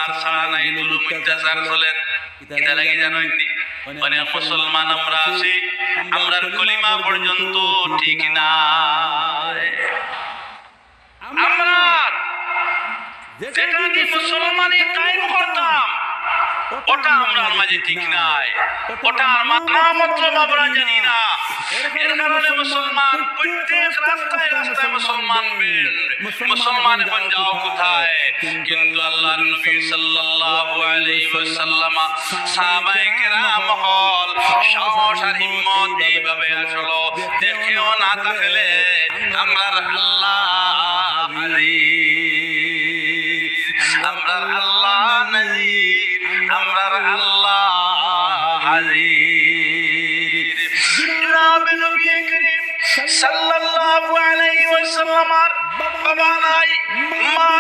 আর সানা নাই জুলুম অত্যাচার চলেন এটা লাগি জানেননি মানে মুসলমান আমরা আছি আমরার কলিমা পর্যন্ত ঠিক না আমরা যেটা আমি মুসলমানের কায়েম করতাম ওটা আমরার মাঝে ঠিক নাই ওটা আমার নাম মতলব আমরা জানি না এর কারণে মুসলমান প্রত্যেক রাস্তায় রাস্তায় মুসলমান মুসলমান এখন যাও কোথায় কিন্তু আল্লাহর নবী সাল্লাল্লাহু আলাইহি ওয়াসাল্লাম সাহাবায়ে কেরাম হল সাহস আর হিম্মত এইভাবে আসলো দেখেও না থাকলে আমরার আল্লাহ আজিজ আমরার আল্লাহ নাজির আমরার আল্লাহ আজিজ জনাব নবী করিম সাল্লাল্লাহু আলাইহি ওয়াসাল্লাম বাবা নাই মা